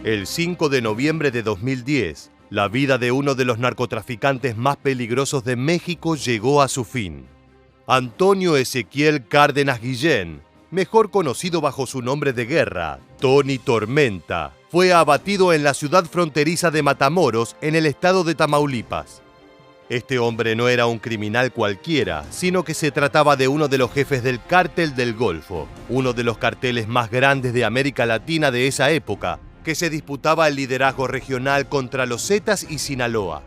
El 5 de noviembre de 2010, la vida de uno de los narcotraficantes más peligrosos de México llegó a su fin. Antonio Ezequiel Cárdenas Guillén, mejor conocido bajo su nombre de guerra, Tony Tormenta, fue abatido en la ciudad fronteriza de Matamoros, en el estado de Tamaulipas. Este hombre no era un criminal cualquiera, sino que se trataba de uno de los jefes del Cártel del Golfo, uno de los carteles más grandes de América Latina de esa época, que se disputaba el liderazgo regional contra los Zetas y Sinaloa.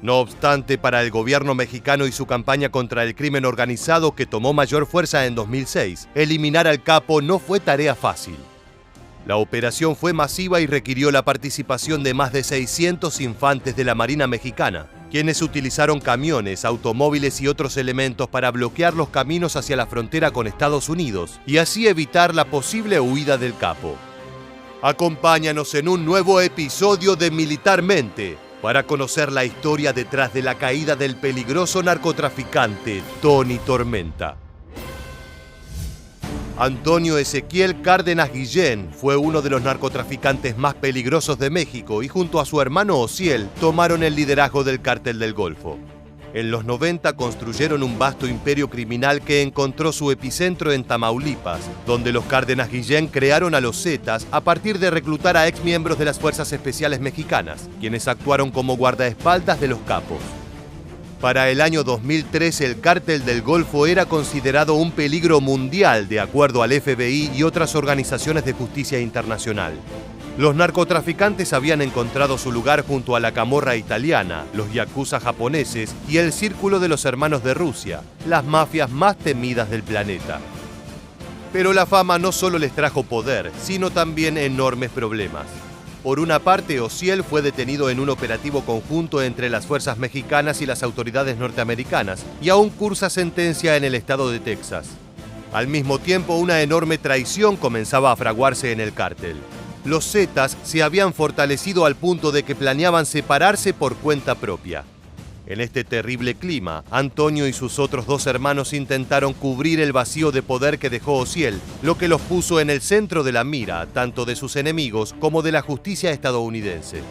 No obstante, para el gobierno mexicano y su campaña contra el crimen organizado, que tomó mayor fuerza en 2006, eliminar al capo no fue tarea fácil. La operación fue masiva y requirió la participación de más de 600 infantes de la Marina Mexicana, quienes utilizaron camiones, automóviles y otros elementos para bloquear los caminos hacia la frontera con Estados Unidos y así evitar la posible huida del capo. Acompáñanos en un nuevo episodio de Militarmente para conocer la historia detrás de la caída del peligroso narcotraficante Tony Tormenta. Antonio Ezequiel Cárdenas Guillén fue uno de los narcotraficantes más peligrosos de México y junto a su hermano Osiel tomaron el liderazgo del Cártel del Golfo. En los 90 construyeron un vasto imperio criminal que encontró su epicentro en Tamaulipas, donde los Cárdenas Guillén crearon a los Zetas a partir de reclutar a exmiembros de las Fuerzas Especiales Mexicanas, quienes actuaron como guardaespaldas de los capos. Para el año 2003, el Cártel del Golfo era considerado un peligro mundial de acuerdo al FBI y otras organizaciones de justicia internacional. Los narcotraficantes habían encontrado su lugar junto a la camorra italiana, los yakuza japoneses y el Círculo de los Hermanos de Rusia, las mafias más temidas del planeta. Pero la fama no solo les trajo poder, sino también enormes problemas. Por una parte, Osiel fue detenido en un operativo conjunto entre las fuerzas mexicanas y las autoridades norteamericanas y aún cursa sentencia en el estado de Texas. Al mismo tiempo, una enorme traición comenzaba a fraguarse en el cártel. Los Zetas se habían fortalecido al punto de que planeaban separarse por cuenta propia. En este terrible clima, Antonio y sus otros dos hermanos intentaron cubrir el vacío de poder que dejó Osiel, lo que los puso en el centro de la mira, tanto de sus enemigos como de la justicia estadounidense.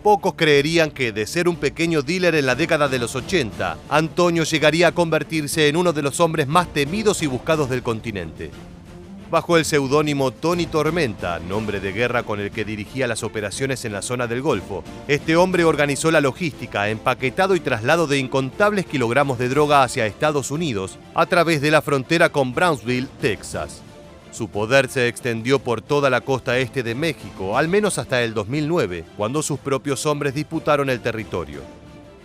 Pocos creerían que, de ser un pequeño dealer en la década de los 80, Antonio llegaría a convertirse en uno de los hombres más temidos y buscados del continente. Bajo el seudónimo Tony Tormenta, nombre de guerra con el que dirigía las operaciones en la zona del Golfo, este hombre organizó la logística, empaquetado y traslado de incontables kilogramos de droga hacia Estados Unidos a través de la frontera con Brownsville, Texas. Su poder se extendió por toda la costa este de México, al menos hasta el 2009, cuando sus propios hombres disputaron el territorio.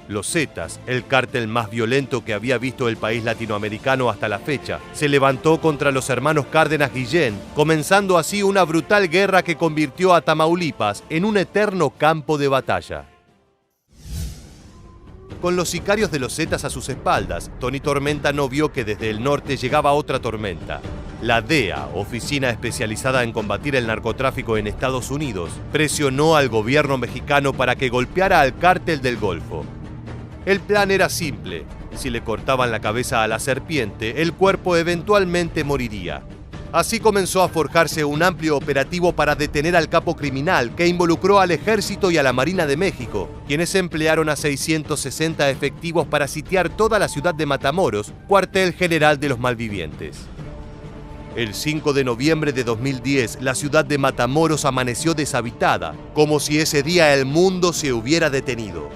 Los Zetas, el cártel más violento que había visto el país latinoamericano hasta la fecha, se levantó contra los hermanos Cárdenas Guillén, comenzando así una brutal guerra que convirtió a Tamaulipas en un eterno campo de batalla. Con los sicarios de los Zetas a sus espaldas, Tony Tormenta no vio que desde el norte llegaba otra tormenta. La DEA, oficina especializada en combatir el narcotráfico en Estados Unidos, presionó al gobierno mexicano para que golpeara al Cártel del Golfo. El plan era simple: si le cortaban la cabeza a la serpiente, el cuerpo eventualmente moriría. Así comenzó a forjarse un amplio operativo para detener al capo criminal, que involucró al Ejército y a la Marina de México, quienes emplearon a 660 efectivos para sitiar toda la ciudad de Matamoros, cuartel general de los malvivientes. El 5 de noviembre de 2010, la ciudad de Matamoros amaneció deshabitada, como si ese día el mundo se hubiera detenido.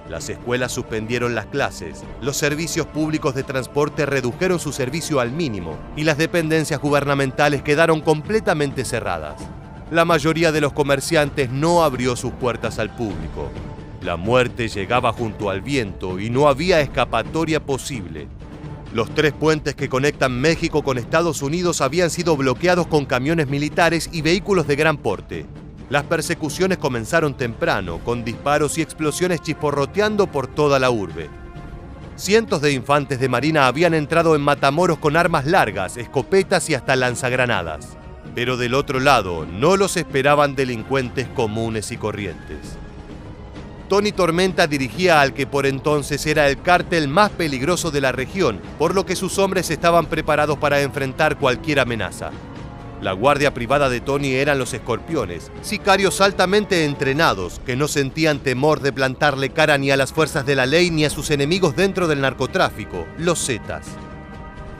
Las escuelas suspendieron las clases, los servicios públicos de transporte redujeron su servicio al mínimo y las dependencias gubernamentales quedaron completamente cerradas. La mayoría de los comerciantes no abrió sus puertas al público. La muerte llegaba junto al viento y no había escapatoria posible. Los 3 puentes que conectan México con Estados Unidos habían sido bloqueados con camiones militares y vehículos de gran porte. Las persecuciones comenzaron temprano, con disparos y explosiones chisporroteando por toda la urbe. Cientos de infantes de marina habían entrado en Matamoros con armas largas, escopetas y hasta lanzagranadas. Pero del otro lado, no los esperaban delincuentes comunes y corrientes. Tony Tormenta dirigía al que por entonces era el cártel más peligroso de la región, por lo que sus hombres estaban preparados para enfrentar cualquier amenaza. La guardia privada de Tony eran los Escorpiones, sicarios altamente entrenados que no sentían temor de plantarle cara ni a las fuerzas de la ley ni a sus enemigos dentro del narcotráfico, los Zetas.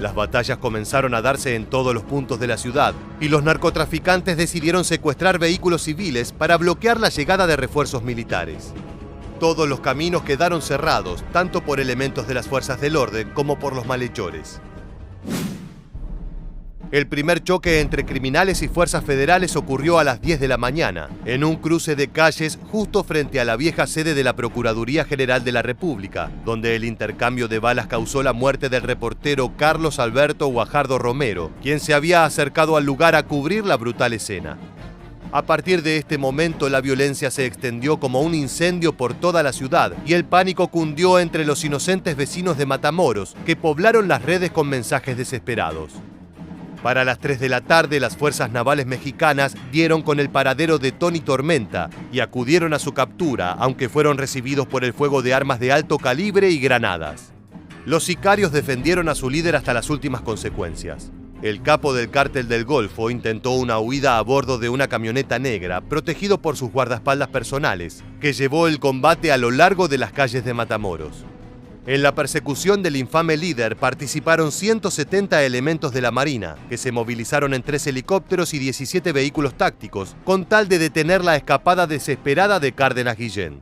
Las batallas comenzaron a darse en todos los puntos de la ciudad y los narcotraficantes decidieron secuestrar vehículos civiles para bloquear la llegada de refuerzos militares. Todos los caminos quedaron cerrados, tanto por elementos de las fuerzas del orden como por los malhechores. El primer choque entre criminales y fuerzas federales ocurrió a las 10 de la mañana, en un cruce de calles justo frente a la vieja sede de la Procuraduría General de la República, donde el intercambio de balas causó la muerte del reportero Carlos Alberto Guajardo Romero, quien se había acercado al lugar a cubrir la brutal escena. A partir de este momento, la violencia se extendió como un incendio por toda la ciudad y el pánico cundió entre los inocentes vecinos de Matamoros, que poblaron las redes con mensajes desesperados. Para las 3 de la tarde, las fuerzas navales mexicanas dieron con el paradero de Tony Tormenta y acudieron a su captura, aunque fueron recibidos por el fuego de armas de alto calibre y granadas. Los sicarios defendieron a su líder hasta las últimas consecuencias. El capo del Cártel del Golfo intentó una huida a bordo de una camioneta negra, protegido por sus guardaespaldas personales, que llevó el combate a lo largo de las calles de Matamoros. En la persecución del infame líder participaron 170 elementos de la Marina, que se movilizaron en 3 helicópteros y 17 vehículos tácticos, con tal de detener la escapada desesperada de Cárdenas Guillén.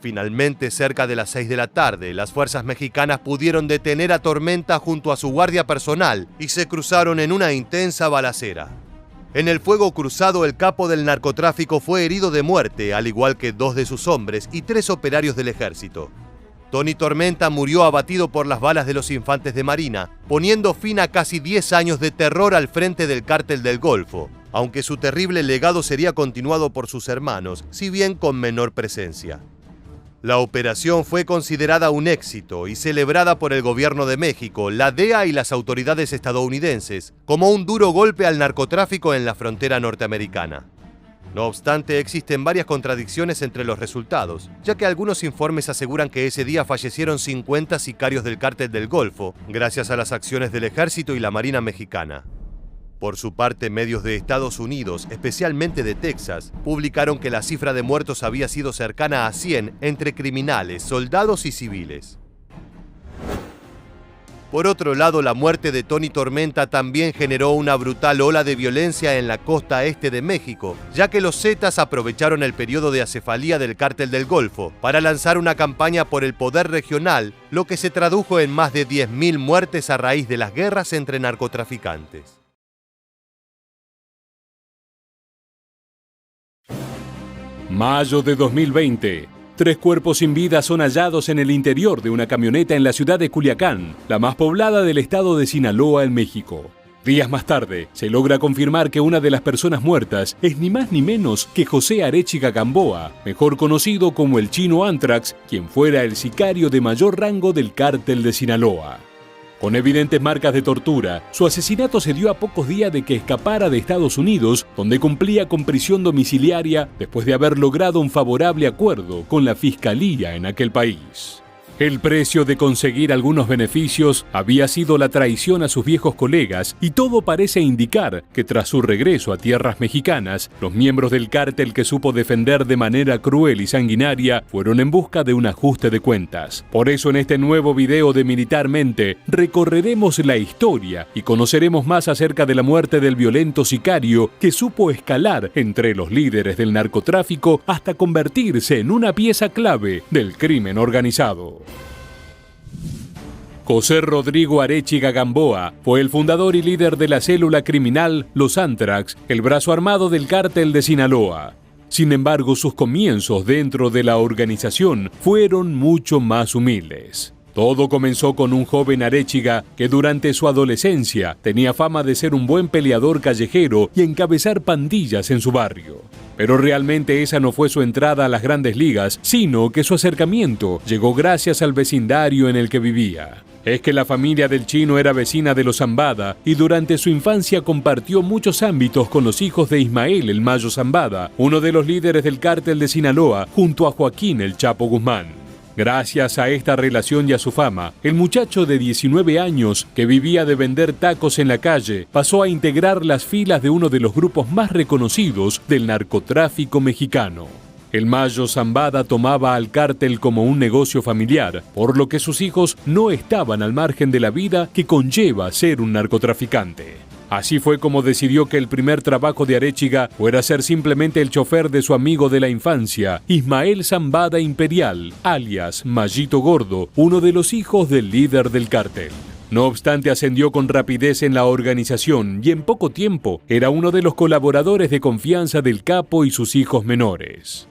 Finalmente, cerca de las 6 de la tarde, las fuerzas mexicanas pudieron detener a Tormenta junto a su guardia personal y se cruzaron en una intensa balacera. En el fuego cruzado, el capo del narcotráfico fue herido de muerte, al igual que 2 de sus hombres y 3 operarios del ejército. Tony Tormenta murió abatido por las balas de los infantes de Marina, poniendo fin a casi 10 años de terror al frente del Cártel del Golfo, aunque su terrible legado sería continuado por sus hermanos, si bien con menor presencia. La operación fue considerada un éxito y celebrada por el gobierno de México, la DEA y las autoridades estadounidenses como un duro golpe al narcotráfico en la frontera norteamericana. No obstante, existen varias contradicciones entre los resultados, ya que algunos informes aseguran que ese día fallecieron 50 sicarios del Cártel del Golfo, gracias a las acciones del Ejército y la Marina mexicana. Por su parte, medios de Estados Unidos, especialmente de Texas, publicaron que la cifra de muertos había sido cercana a 100 entre criminales, soldados y civiles. Por otro lado, la muerte de Tony Tormenta también generó una brutal ola de violencia en la costa este de México, ya que los Zetas aprovecharon el periodo de acefalía del Cártel del Golfo para lanzar una campaña por el poder regional, lo que se tradujo en más de 10.000 muertes a raíz de las guerras entre narcotraficantes. Mayo de 2020. 3 cuerpos sin vida son hallados en el interior de una camioneta en la ciudad de Culiacán, la más poblada del estado de Sinaloa, en México. Días más tarde, se logra confirmar que una de las personas muertas es ni más ni menos que José Arechiga Gamboa, mejor conocido como el Chino Anthrax, quien fuera el sicario de mayor rango del Cártel de Sinaloa. Con evidentes marcas de tortura, su asesinato se dio a pocos días de que escapara de Estados Unidos, donde cumplía con prisión domiciliaria después de haber logrado un favorable acuerdo con la fiscalía en aquel país. El precio de conseguir algunos beneficios había sido la traición a sus viejos colegas, y todo parece indicar que tras su regreso a tierras mexicanas, los miembros del cártel que supo defender de manera cruel y sanguinaria fueron en busca de un ajuste de cuentas. Por eso, en este nuevo video de Militarmente, recorreremos la historia y conoceremos más acerca de la muerte del violento sicario que supo escalar entre los líderes del narcotráfico hasta convertirse en una pieza clave del crimen organizado. José Rodrigo Arechiga Gamboa fue el fundador y líder de la célula criminal Los Anthrax, el brazo armado del Cártel de Sinaloa. Sin embargo, sus comienzos dentro de la organización fueron mucho más humildes. Todo comenzó con un joven Arechiga que durante su adolescencia tenía fama de ser un buen peleador callejero y encabezar pandillas en su barrio. Pero realmente esa no fue su entrada a las grandes ligas, sino que su acercamiento llegó gracias al vecindario en el que vivía. Es que la familia del Chino era vecina de los Zambada y durante su infancia compartió muchos ámbitos con los hijos de Ismael el Mayo Zambada, uno de los líderes del Cártel de Sinaloa, junto a Joaquín el Chapo Guzmán. Gracias a esta relación y a su fama, el muchacho de 19 años que vivía de vender tacos en la calle pasó a integrar las filas de uno de los grupos más reconocidos del narcotráfico mexicano. El Mayo Zambada tomaba al cártel como un negocio familiar, por lo que sus hijos no estaban al margen de la vida que conlleva ser un narcotraficante. Así fue como decidió que el primer trabajo de Arechiga fuera ser simplemente el chofer de su amigo de la infancia, Ismael Zambada Imperial, alias Mayito Gordo, uno de los hijos del líder del cártel. No obstante, ascendió con rapidez en la organización y en poco tiempo era uno de los colaboradores de confianza del capo y sus hijos menores.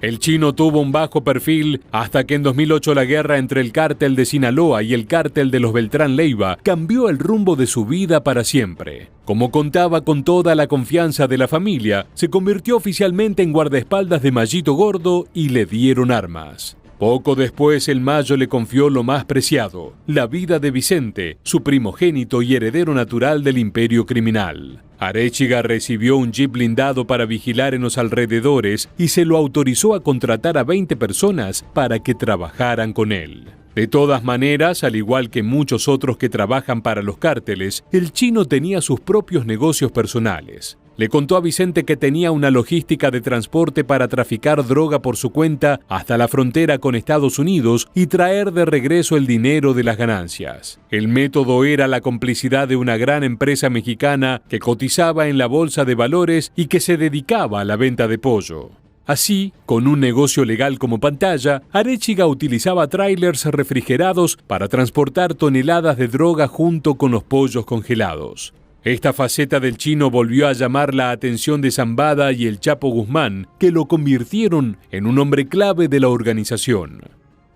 El chino tuvo un bajo perfil hasta que en 2008 la guerra entre el cártel de Sinaloa y el cártel de los Beltrán Leiva cambió el rumbo de su vida para siempre. Como contaba con toda la confianza de la familia, se convirtió oficialmente en guardaespaldas de Mayito Gordo y le dieron armas. Poco después el Mayo le confió lo más preciado, la vida de Vicente, su primogénito y heredero natural del imperio criminal. Arechiga recibió un jeep blindado para vigilar en los alrededores y se lo autorizó a contratar a 20 personas para que trabajaran con él. De todas maneras, al igual que muchos otros que trabajan para los cárteles, el chino tenía sus propios negocios personales. Le contó a Vicente que tenía una logística de transporte para traficar droga por su cuenta hasta la frontera con Estados Unidos y traer de regreso el dinero de las ganancias. El método era la complicidad de una gran empresa mexicana que cotizaba en la bolsa de valores y que se dedicaba a la venta de pollo. Así, con un negocio legal como pantalla, Arechiga utilizaba tráilers refrigerados para transportar toneladas de droga junto con los pollos congelados. Esta faceta del chino volvió a llamar la atención de Zambada y el Chapo Guzmán, que lo convirtieron en un hombre clave de la organización.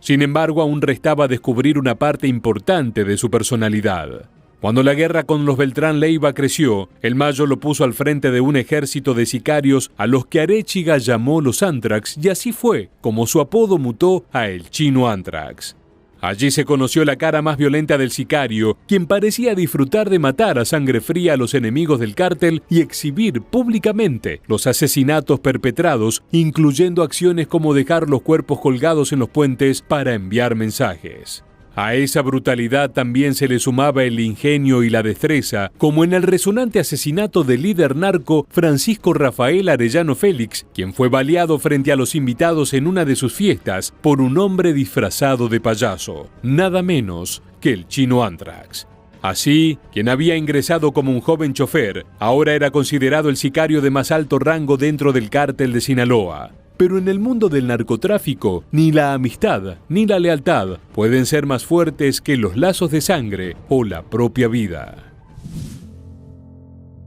Sin embargo, aún restaba descubrir una parte importante de su personalidad. Cuando la guerra con los Beltrán Leiva creció, el Mayo lo puso al frente de un ejército de sicarios a los que Arechiga llamó los Antrax, y así fue como su apodo mutó a el Chino Antrax. Allí se conoció la cara más violenta del sicario, quien parecía disfrutar de matar a sangre fría a los enemigos del cártel y exhibir públicamente los asesinatos perpetrados, incluyendo acciones como dejar los cuerpos colgados en los puentes para enviar mensajes. A esa brutalidad también se le sumaba el ingenio y la destreza, como en el resonante asesinato del líder narco Francisco Rafael Arellano Félix, quien fue baleado frente a los invitados en una de sus fiestas por un hombre disfrazado de payaso, nada menos que el Chino Antrax. Así, quien había ingresado como un joven chofer, ahora era considerado el sicario de más alto rango dentro del cártel de Sinaloa. Pero en el mundo del narcotráfico, ni la amistad ni la lealtad pueden ser más fuertes que los lazos de sangre o la propia vida.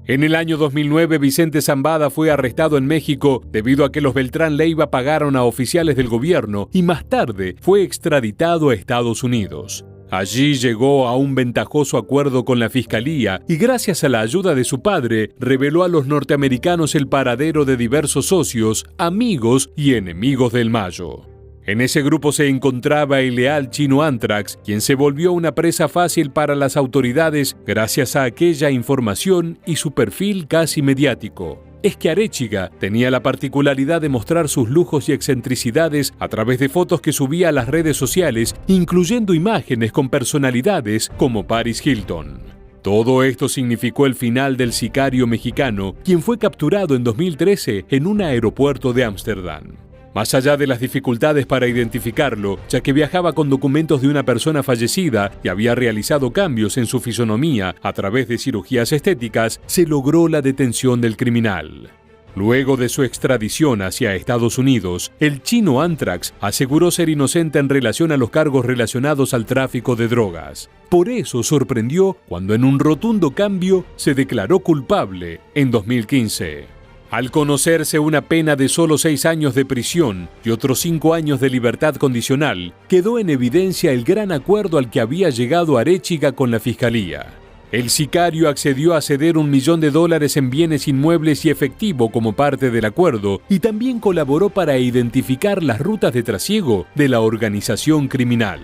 En el año 2009, Vicente Zambada fue arrestado en México debido a que los Beltrán Leiva pagaron a oficiales del gobierno y más tarde fue extraditado a Estados Unidos. Allí llegó a un ventajoso acuerdo con la fiscalía y gracias a la ayuda de su padre reveló a los norteamericanos el paradero de diversos socios, amigos y enemigos del Mayo. En ese grupo se encontraba el leal Chino Antrax, quien se volvió una presa fácil para las autoridades gracias a aquella información y su perfil casi mediático. Es que Arechiga tenía la particularidad de mostrar sus lujos y excentricidades a través de fotos que subía a las redes sociales, incluyendo imágenes con personalidades como Paris Hilton. Todo esto significó el final del sicario mexicano, quien fue capturado en 2013 en un aeropuerto de Ámsterdam. Más allá de las dificultades para identificarlo, ya que viajaba con documentos de una persona fallecida y había realizado cambios en su fisonomía a través de cirugías estéticas, se logró la detención del criminal. Luego de su extradición hacia Estados Unidos, el Chino Antrax aseguró ser inocente en relación a los cargos relacionados al tráfico de drogas. Por eso sorprendió cuando en un rotundo cambio se declaró culpable en 2015. Al conocerse una pena de solo 6 años de prisión y otros 5 años de libertad condicional, quedó en evidencia el gran acuerdo al que había llegado Arechiga con la fiscalía. El sicario accedió a ceder $1 millón en bienes inmuebles y efectivo como parte del acuerdo y también colaboró para identificar las rutas de trasiego de la organización criminal.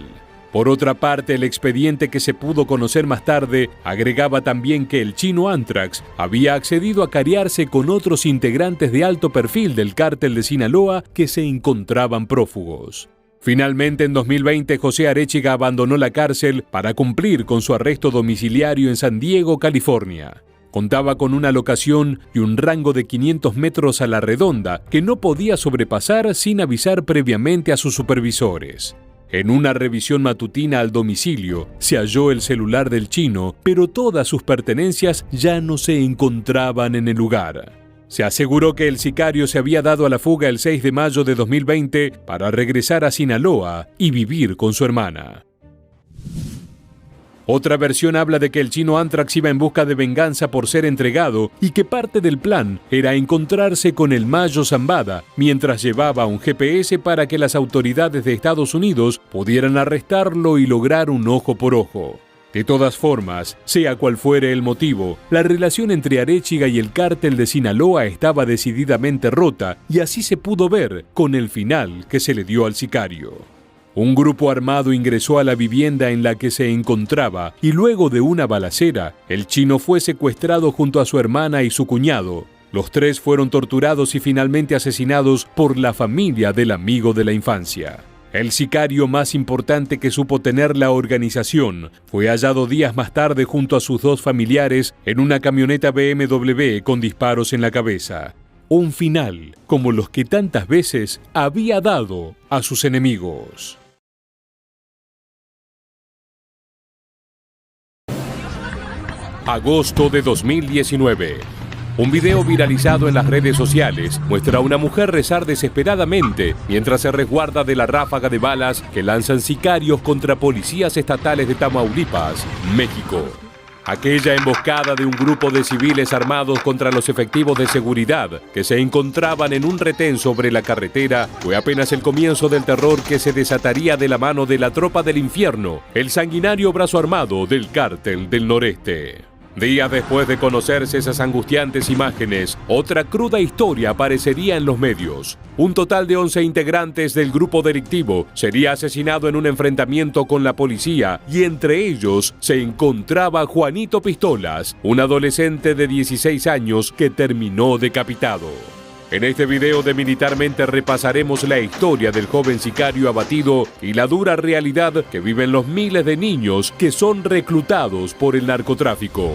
Por otra parte, el expediente que se pudo conocer más tarde agregaba también que el chino Anthrax había accedido a cariarse con otros integrantes de alto perfil del cártel de Sinaloa que se encontraban prófugos. Finalmente, en 2020, José Arechiga abandonó la cárcel para cumplir con su arresto domiciliario en San Diego, California. Contaba con una locación y un rango de 500 metros a la redonda que no podía sobrepasar sin avisar previamente a sus supervisores. En una revisión matutina al domicilio, se halló el celular del chino, pero todas sus pertenencias ya no se encontraban en el lugar. Se aseguró que el sicario se había dado a la fuga el 6 de mayo de 2020 para regresar a Sinaloa y vivir con su hermana. Otra versión habla de que el chino Anthrax iba en busca de venganza por ser entregado y que parte del plan era encontrarse con el Mayo Zambada mientras llevaba un GPS para que las autoridades de Estados Unidos pudieran arrestarlo y lograr un ojo por ojo. De todas formas, sea cual fuere el motivo, la relación entre Arechiga y el cártel de Sinaloa estaba decididamente rota y así se pudo ver con el final que se le dio al sicario. Un grupo armado ingresó a la vivienda en la que se encontraba y luego de una balacera, el chino fue secuestrado junto a su hermana y su cuñado. Los tres fueron torturados y finalmente asesinados por la familia del amigo de la infancia. El sicario más importante que supo tener la organización fue hallado días más tarde junto a sus dos familiares en una camioneta BMW con disparos en la cabeza. Un final como los que tantas veces había dado a sus enemigos. Agosto de 2019. Un video viralizado en las redes sociales muestra a una mujer rezar desesperadamente mientras se resguarda de la ráfaga de balas que lanzan sicarios contra policías estatales de Tamaulipas, México. Aquella emboscada de un grupo de civiles armados contra los efectivos de seguridad que se encontraban en un retén sobre la carretera fue apenas el comienzo del terror que se desataría de la mano de la Tropa del Infierno, el sanguinario brazo armado del Cártel del Noreste. Días después de conocerse esas angustiantes imágenes, otra cruda historia aparecería en los medios. Un total de 11 integrantes del grupo delictivo sería asesinado en un enfrentamiento con la policía y entre ellos se encontraba Juanito Pistolas, un adolescente de 16 años que terminó decapitado. En este video de Militarmente repasaremos la historia del joven sicario abatido y la dura realidad que viven los miles de niños que son reclutados por el narcotráfico.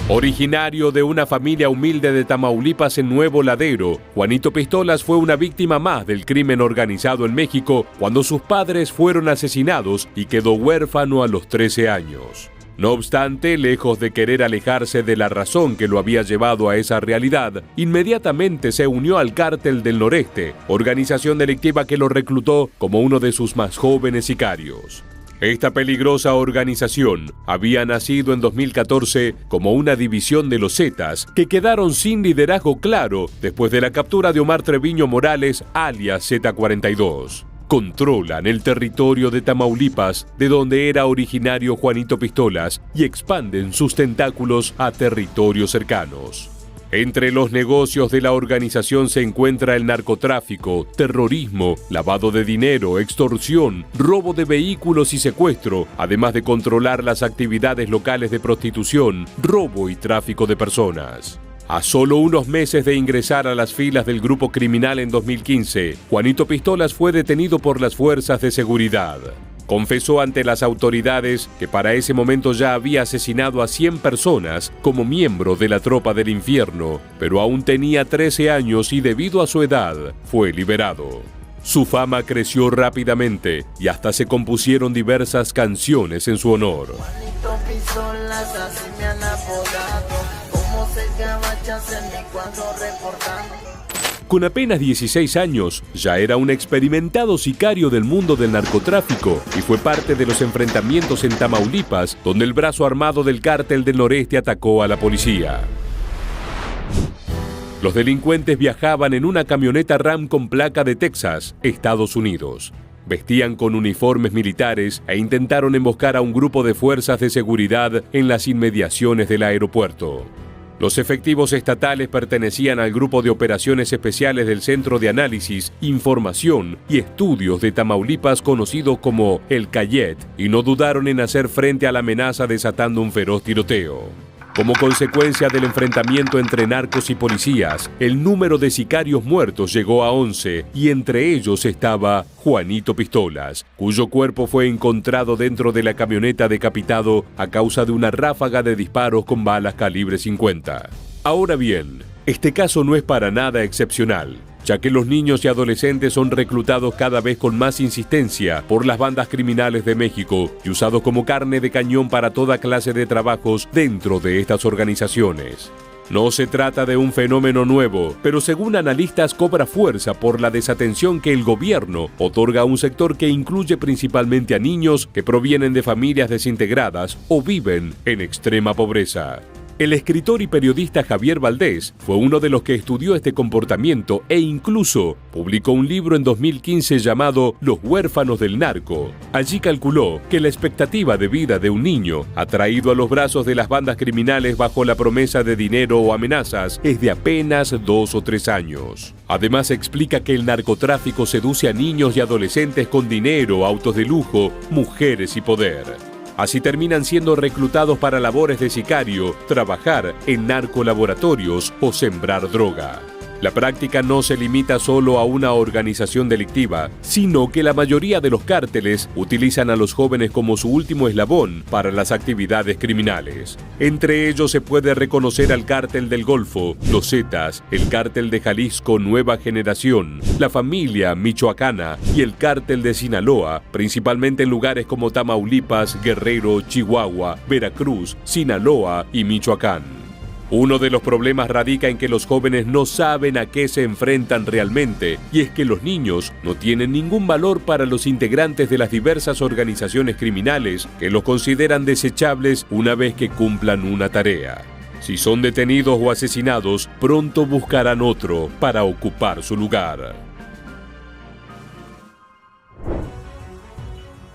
Originario de una familia humilde de Tamaulipas en Nuevo Ladero, Juanito Pistolas fue una víctima más del crimen organizado en México cuando sus padres fueron asesinados y quedó huérfano a los 13 años. No obstante, lejos de querer alejarse de la razón que lo había llevado a esa realidad, inmediatamente se unió al Cártel del Noreste, organización delictiva que lo reclutó como uno de sus más jóvenes sicarios. Esta peligrosa organización había nacido en 2014 como una división de los Zetas, que quedaron sin liderazgo claro después de la captura de Omar Treviño Morales, alias Z42. Controlan el territorio de Tamaulipas, de donde era originario Juanito Pistolas, y expanden sus tentáculos a territorios cercanos. Entre los negocios de la organización se encuentra el narcotráfico, terrorismo, lavado de dinero, extorsión, robo de vehículos y secuestro, además de controlar las actividades locales de prostitución, robo y tráfico de personas. A solo unos meses de ingresar a las filas del grupo criminal en 2015, Juanito Pistolas fue detenido por las fuerzas de seguridad. Confesó ante las autoridades que para ese momento ya había asesinado a 100 personas como miembro de la Tropa del Infierno, pero aún tenía 13 años y debido a su edad fue liberado. Su fama creció rápidamente y hasta se compusieron diversas canciones en su honor. Juanito Pistolas, así me han apodado. Con apenas 16 años, ya era un experimentado sicario del mundo del narcotráfico y fue parte de los enfrentamientos en Tamaulipas, donde el brazo armado del Cártel del Noreste atacó a la policía. Los delincuentes viajaban en una camioneta Ram con placa de Texas, Estados Unidos. Vestían con uniformes militares e intentaron emboscar a un grupo de fuerzas de seguridad en las inmediaciones del aeropuerto. Los efectivos estatales pertenecían al Grupo de Operaciones Especiales del Centro de Análisis, Información y Estudios de Tamaulipas, conocido como el Cayet, y no dudaron en hacer frente a la amenaza desatando un feroz tiroteo. Como consecuencia del enfrentamiento entre narcos y policías, el número de sicarios muertos llegó a 11 y entre ellos estaba Juanito Pistolas, cuyo cuerpo fue encontrado dentro de la camioneta decapitado a causa de una ráfaga de disparos con balas calibre 50. Ahora bien, este caso no es para nada excepcional, ya que los niños y adolescentes son reclutados cada vez con más insistencia por las bandas criminales de México y usados como carne de cañón para toda clase de trabajos dentro de estas organizaciones. No se trata de un fenómeno nuevo, pero según analistas cobra fuerza por la desatención que el gobierno otorga a un sector que incluye principalmente a niños que provienen de familias desintegradas o viven en extrema pobreza. El escritor y periodista Javier Valdés fue uno de los que estudió este comportamiento e incluso publicó un libro en 2015 llamado Los huérfanos del narco. Allí calculó que la expectativa de vida de un niño atraído a los brazos de las bandas criminales bajo la promesa de dinero o amenazas es de apenas 2 o 3 años. Además explica que el narcotráfico seduce a niños y adolescentes con dinero, autos de lujo, mujeres y poder. Así terminan siendo reclutados para labores de sicario, trabajar en narcolaboratorios o sembrar droga. La práctica no se limita solo a una organización delictiva, sino que la mayoría de los cárteles utilizan a los jóvenes como su último eslabón para las actividades criminales. Entre ellos se puede reconocer al Cártel del Golfo, los Zetas, el Cártel de Jalisco Nueva Generación, la Familia Michoacana y el Cártel de Sinaloa, principalmente en lugares como Tamaulipas, Guerrero, Chihuahua, Veracruz, Sinaloa y Michoacán. Uno de los problemas radica en que los jóvenes no saben a qué se enfrentan realmente, y es que los niños no tienen ningún valor para los integrantes de las diversas organizaciones criminales que los consideran desechables una vez que cumplan una tarea. Si son detenidos o asesinados, pronto buscarán otro para ocupar su lugar.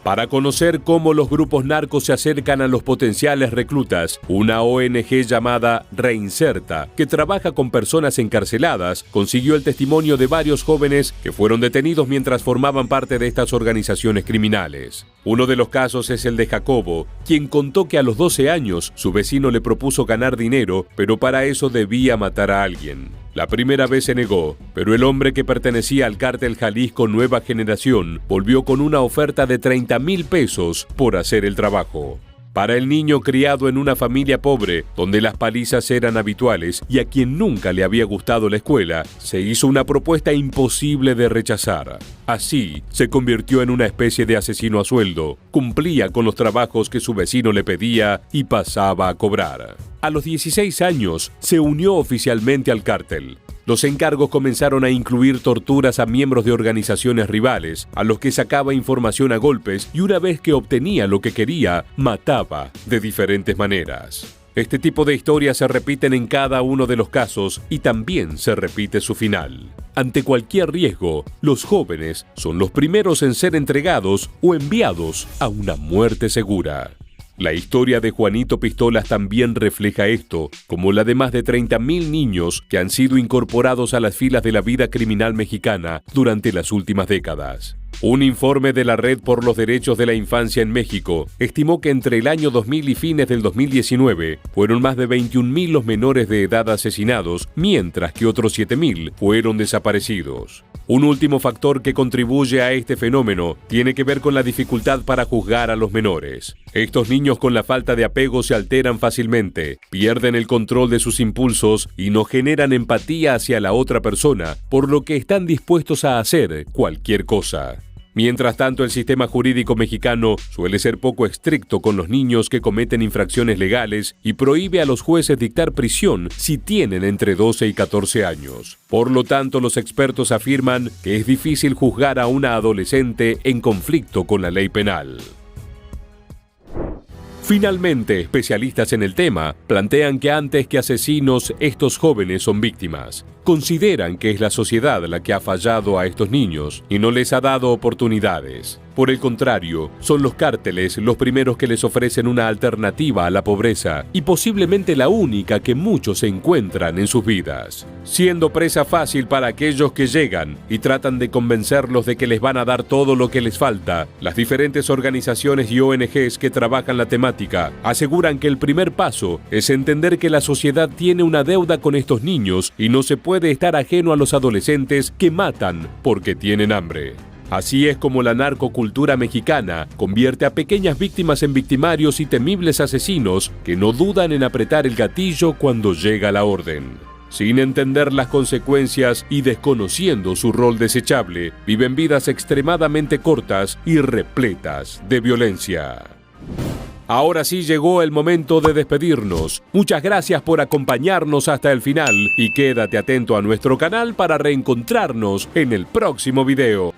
Para conocer cómo los grupos narcos se acercan a los potenciales reclutas, una ONG llamada Reinserta, que trabaja con personas encarceladas, consiguió el testimonio de varios jóvenes que fueron detenidos mientras formaban parte de estas organizaciones criminales. Uno de los casos es el de Jacobo, quien contó que a los 12 años su vecino le propuso ganar dinero, pero para eso debía matar a alguien. La primera vez se negó, pero el hombre que pertenecía al Cártel Jalisco Nueva Generación volvió con una oferta de 30,000 pesos por hacer el trabajo. Para el niño criado en una familia pobre, donde las palizas eran habituales y a quien nunca le había gustado la escuela, se hizo una propuesta imposible de rechazar. Así, se convirtió en una especie de asesino a sueldo, cumplía con los trabajos que su vecino le pedía y pasaba a cobrar. A los 16 años, se unió oficialmente al cártel. Los encargos comenzaron a incluir torturas a miembros de organizaciones rivales, a los que sacaba información a golpes y una vez que obtenía lo que quería, mataba de diferentes maneras. Este tipo de historias se repiten en cada uno de los casos y también se repite su final. Ante cualquier riesgo, los jóvenes son los primeros en ser entregados o enviados a una muerte segura. La historia de Juanito Pistolas también refleja esto, como la de más de 30,000 niños que han sido incorporados a las filas de la vida criminal mexicana durante las últimas décadas. Un informe de la Red por los Derechos de la Infancia en México estimó que entre el año 2000 y fines del 2019 fueron más de 21,000 los menores de edad asesinados, mientras que otros 7,000 fueron desaparecidos. Un último factor que contribuye a este fenómeno tiene que ver con la dificultad para juzgar a los menores. Estos niños con la falta de apego se alteran fácilmente, pierden el control de sus impulsos y no generan empatía hacia la otra persona, por lo que están dispuestos a hacer cualquier cosa. Mientras tanto, el sistema jurídico mexicano suele ser poco estricto con los niños que cometen infracciones legales y prohíbe a los jueces dictar prisión si tienen entre 12 y 14 años. Por lo tanto, los expertos afirman que es difícil juzgar a una adolescente en conflicto con la ley penal. Finalmente, especialistas en el tema plantean que antes que asesinos, estos jóvenes son víctimas. Consideran que es la sociedad la que ha fallado a estos niños y no les ha dado oportunidades. Por el contrario, son los cárteles los primeros que les ofrecen una alternativa a la pobreza y posiblemente la única que muchos encuentran en sus vidas. Siendo presa fácil para aquellos que llegan y tratan de convencerlos de que les van a dar todo lo que les falta, las diferentes organizaciones y ONGs que trabajan la temática aseguran que el primer paso es entender que la sociedad tiene una deuda con estos niños y no se puede estar ajeno a los adolescentes que matan porque tienen hambre. Así es como la narcocultura mexicana convierte a pequeñas víctimas en victimarios y temibles asesinos que no dudan en apretar el gatillo cuando llega la orden. Sin entender las consecuencias y desconociendo su rol desechable, viven vidas extremadamente cortas y repletas de violencia. Ahora sí llegó el momento de despedirnos. Muchas gracias por acompañarnos hasta el final y quédate atento a nuestro canal para reencontrarnos en el próximo video.